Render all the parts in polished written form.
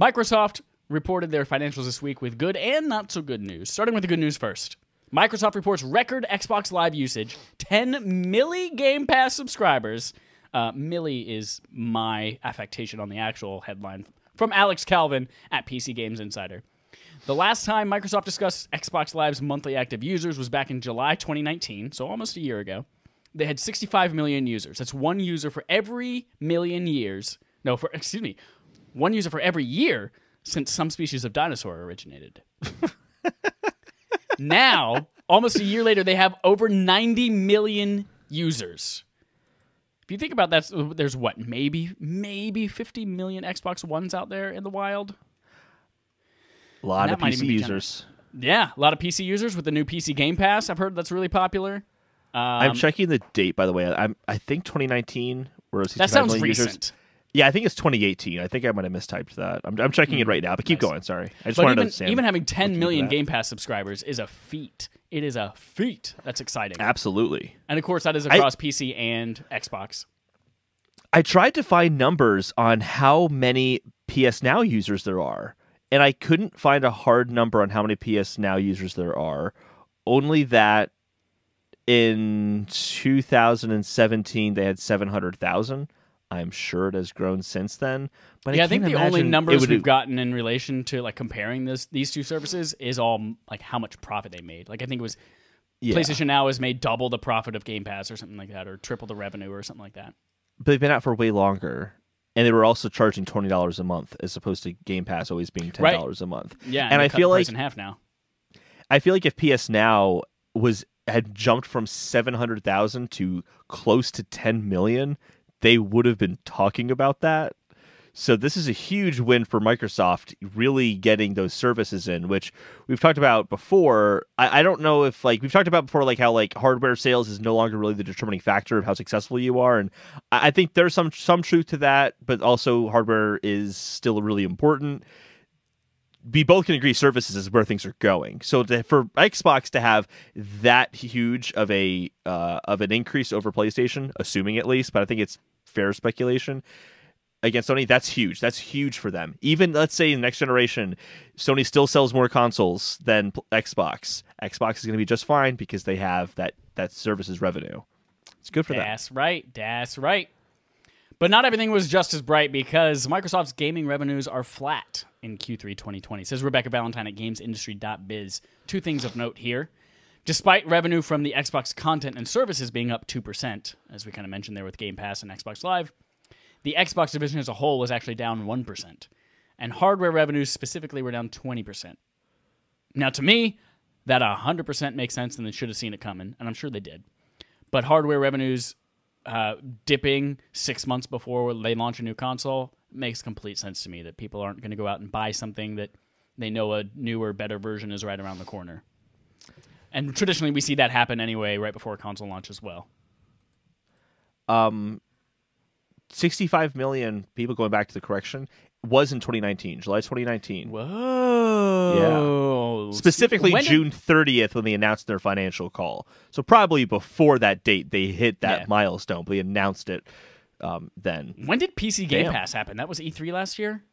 Microsoft reported their financials this week with good and not so good news. Starting with the good news first. Microsoft reports record Xbox Live usage, 10 milli Game Pass subscribers. Milli is my affectation on the actual headline from Alex Calvin at PC Games Insider. The last time Microsoft discussed Xbox Live's monthly active users was back in July 2019, so almost a year ago. They had 65 million users. That's one user for every million years. No, one user for every year since some species of dinosaur originated. Now, almost a year later, they have over 90 million users. If you think about that, there's what, maybe 50 million Xbox Ones out there in the wild? A lot of PC users. Yeah, a lot of PC users with the new PC Game Pass. I've heard that's really popular. I'm checking the date, by the way. I think 2019. That sounds recent. Users. Yeah, I think it's 2018. I think I might have mistyped that. I'm checking it right now, but keep going. Sorry. I just wanted to even having 10 million Game Pass subscribers is a feat. It is a feat. That's exciting. Absolutely. And of course, that is across PC and Xbox. I tried to find numbers on how many PS Now users there are, and I couldn't find a hard number on how many PS Now users there are. Only that in 2017 they had 700,000. I'm sure it has grown since then. But yeah, I think the only numbers we've gotten in relation to like comparing these two services is all like how much profit they made. Like I think it was PlayStation Now has made double the profit of Game Pass or something like that, or triple the revenue or something like that. But they've been out for way longer, and they were also charging $20 a month as opposed to Game Pass always being $10 a month. Yeah, and I feel the like price in half now. I feel like if PS Now had jumped from 700,000 to close to 10 million, they would have been talking about that. So this is a huge win for Microsoft, really getting those services in, which we've talked about before. I don't know if we've talked about before, how hardware sales is no longer really the determining factor of how successful you are, and I think there's some truth to that, but also hardware is still really important. We both can agree services is where things are going. So for Xbox to have that huge of an increase over PlayStation, assuming at least, but I think it's fair speculation, against Sony, that's huge. That's huge for them. Even, let's say, in the next generation, Sony still sells more consoles than Xbox. Xbox is going to be just fine because they have that services revenue. It's good for them. That's right. But not everything was just as bright because Microsoft's gaming revenues are flat in Q3 2020, says Rebecca Valentine at GamesIndustry.biz. Two things of note here. Despite revenue from the Xbox content and services being up 2%, as we kind of mentioned there with Game Pass and Xbox Live, the Xbox division as a whole was actually down 1%. And hardware revenues specifically were down 20%. Now, to me, that 100% makes sense and they should have seen it coming, and I'm sure they did. But hardware revenues dipping 6 months before they launch a new console makes complete sense to me, that people aren't going to go out and buy something that they know a newer, better version is right around the corner. And traditionally, we see that happen anyway right before a console launch as well. 65 million people, going back to the correction, was in 2019, July 2019. Whoa. Yeah. Specifically June 30th when they announced their financial call. So probably before that date, they hit that milestone, but they announced it then. When did PC Game Pass happen? That was E3 last year?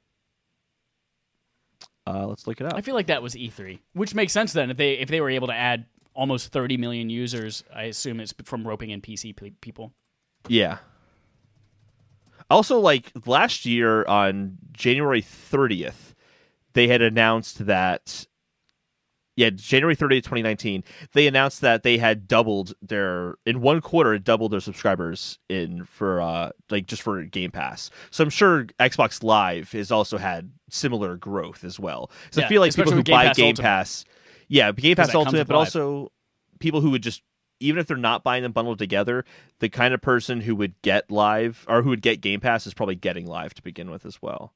Let's look it up. I feel like that was E3, which makes sense then. If they were able to add almost 30 million users, I assume it's from roping in PC people. Yeah. Also, last year on January 30th, they had announced that, January 30th, 2019, they announced that they had doubled in 1 quarter, doubled their subscribers just for Game Pass. So I'm sure Xbox Live has also had similar growth as well. So I feel like people who buy Game Pass, Game Pass Ultimate, but also people who would just, even if they're not buying them bundled together, the kind of person who would get Live or who would get Game Pass is probably getting Live to begin with as well.